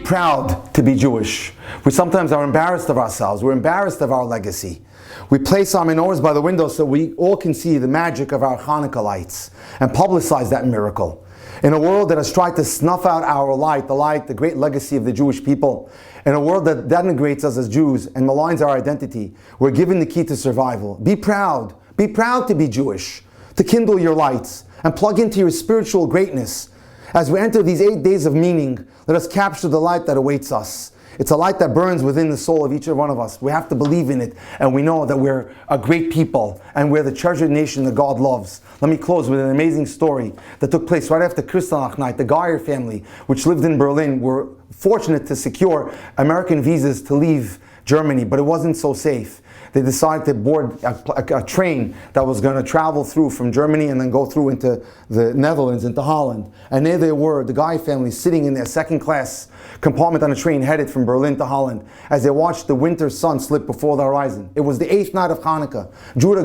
proud to be Jewish. We sometimes are embarrassed of ourselves. We're embarrassed of our legacy. We place our menorahs by the window so we all can see the magic of our Hanukkah lights and publicize that miracle. In a world that has tried to snuff out our light, the great legacy of the Jewish people, in a world that denigrates us as Jews and maligns our identity, we're given the key to survival. Be proud. Be proud to be Jewish, to kindle your lights and plug into your spiritual greatness. As we enter these 8 days of meaning, let us capture the light that awaits us. It's a light that burns within the soul of each one of us. We have to believe in it, and we know that we're a great people, and we're the treasured nation that God loves. Let me close with an amazing story that took place right after Kristallnacht night. The Geyer family, which lived in Berlin, were fortunate to secure American visas to leave Germany, but it wasn't so safe. They decided to board a train that was going to travel through from Germany and then go through into the Netherlands, into Holland. And there they were, the Guy family, sitting in their second class compartment on a train headed from Berlin to Holland as they watched the winter sun slip before the horizon. It was the 8th night of Hanukkah. Judah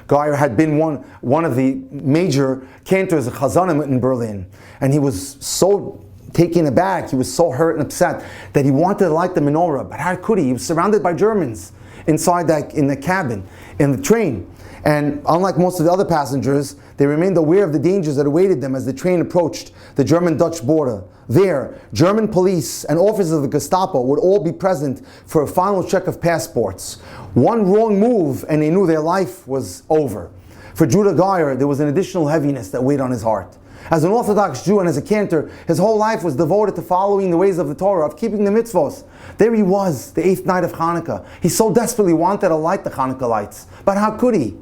Geyer had been one of the major cantors of Chazanim in Berlin. And he was so taken aback, he was so hurt and upset that he wanted to light the menorah. But how could he? He was surrounded by Germans inside in the cabin, in the train. And unlike most of the other passengers, they remained aware of the dangers that awaited them as the train approached the German-Dutch border. There, German police and officers of the Gestapo would all be present for a final check of passports. One wrong move and they knew their life was over. For Judah Geyer, there was an additional heaviness that weighed on his heart. As an Orthodox Jew and as a cantor, his whole life was devoted to following the ways of the Torah, of keeping the mitzvos. There he was, the 8th night of Hanukkah. He so desperately wanted to light the Hanukkah lights. But how could he?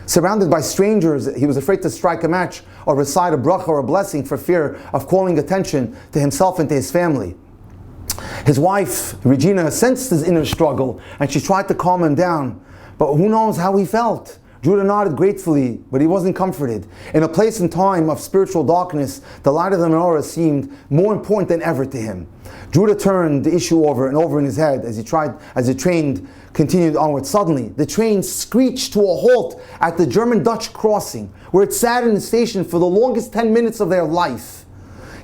Surrounded by strangers, he was afraid to strike a match or recite a bracha or a blessing for fear of calling attention to himself and to his family. His wife, Regina, sensed his inner struggle and she tried to calm him down. But who knows how he felt? Judah nodded gratefully, but he wasn't comforted. In a place and time of spiritual darkness, the light of the menorah seemed more important than ever to him. Judah turned the issue over and over in his head as the train continued onward. Suddenly, the train screeched to a halt at the German-Dutch crossing, where it sat in the station for the longest 10 minutes of their life.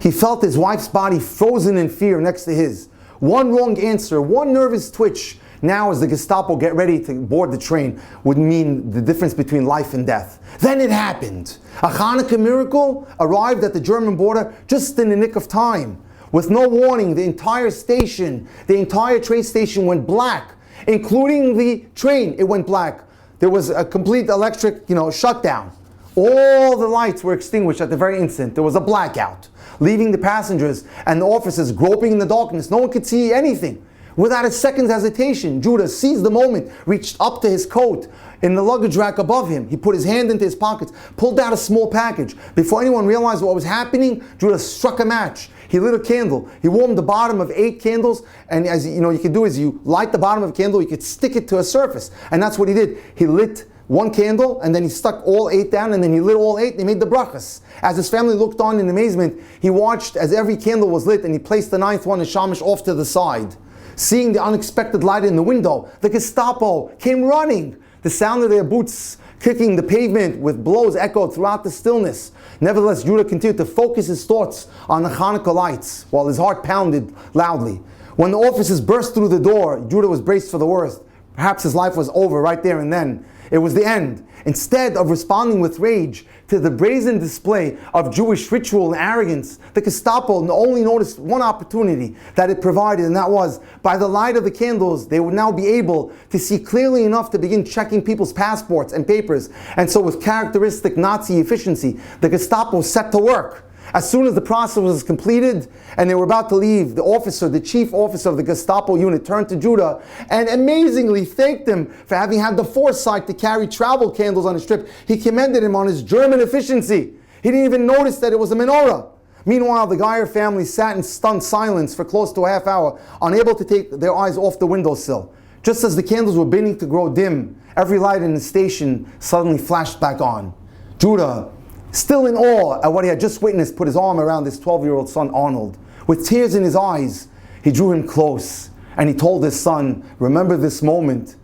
He felt his wife's body frozen in fear next to his. One wrong answer, one nervous twitch, now as the Gestapo get ready to board the train, would mean the difference between life and death. Then it happened. A Hanukkah miracle arrived at the German border just in the nick of time. With no warning, the entire train station went black, including the train. It went black. There was a complete electric, shutdown. All the lights were extinguished at the very instant. There was a blackout, leaving the passengers and the officers groping in the darkness. No one could see anything. Without a second's hesitation, Judah seized the moment, reached up to his coat in the luggage rack above hhim. He put his hand into his pockets, pulled out a small package. Before anyone realized what was happening, Judah struck a match. He lit a candle. He warmed the bottom of 8 candles, and as you can do is you light the bottom of a candle, you could stick it to a surface. And that's what he did. He lit one candle, and then he stuck all 8 down, and then he lit all 8, and he made the brachas. As his family looked on in amazement, he watched as every candle was lit, and he placed the 9th one, in shamash, off to the side. Seeing the unexpected light in the window, the Gestapo came running. The sound of their boots kicking the pavement with blows echoed throughout the stillness. Nevertheless, Judah continued to focus his thoughts on the Hanukkah lights while his heart pounded loudly. When the officers burst through the door, Judah was braced for the worst. Perhaps his life was over right there and then. It was the end. Instead of responding with rage to the brazen display of Jewish ritual and arrogance, the Gestapo only noticed one opportunity that it provided, and that was, by the light of the candles, they would now be able to see clearly enough to begin checking people's passports and papers. And so with characteristic Nazi efficiency, the Gestapo set to work. As soon as the process was completed and they were about to leave, the chief officer of the Gestapo unit turned to Judah and amazingly thanked him for having had the foresight to carry travel candles on his trip. He commended him on his German efficiency. He didn't even notice that it was a menorah. Meanwhile, the Geyer family sat in stunned silence for close to a half hour, unable to take their eyes off the windowsill. Just as the candles were beginning to grow dim, every light in the station suddenly flashed back on. Judah, still in awe at what he had just witnessed, put his arm around his 12-year-old son Arnold. With tears in his eyes, he drew him close and he told his son, "Remember this moment,"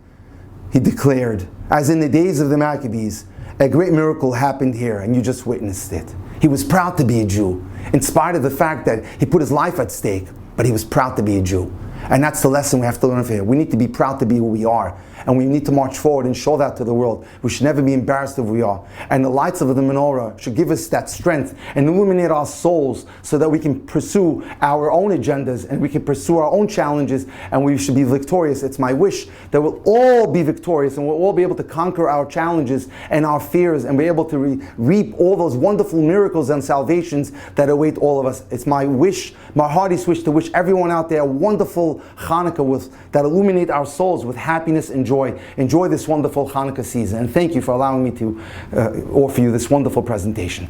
he declared, "as in the days of the Maccabees, a great miracle happened here and you just witnessed it." He was proud to be a Jew, in spite of the fact that he put his life at stake. but he was proud to be a Jew. And that's the lesson we have to learn from here. We need to be proud to be who we are. And we need to march forward and show that to the world. We should never be embarrassed of who we are. And the lights of the menorah should give us that strength and illuminate our souls so that we can pursue our own agendas and we can pursue our own challenges and we should be victorious. It's my wish that we'll all be victorious and we'll all be able to conquer our challenges and our fears and be able to reap all those wonderful miracles and salvations that await all of us. It's my wish, my heartiest wish, to wish everyone out there a wonderful Hanukkah that illuminate our souls with happiness and joy. Enjoy this wonderful Hanukkah season. And thank you for allowing me to offer you this wonderful presentation.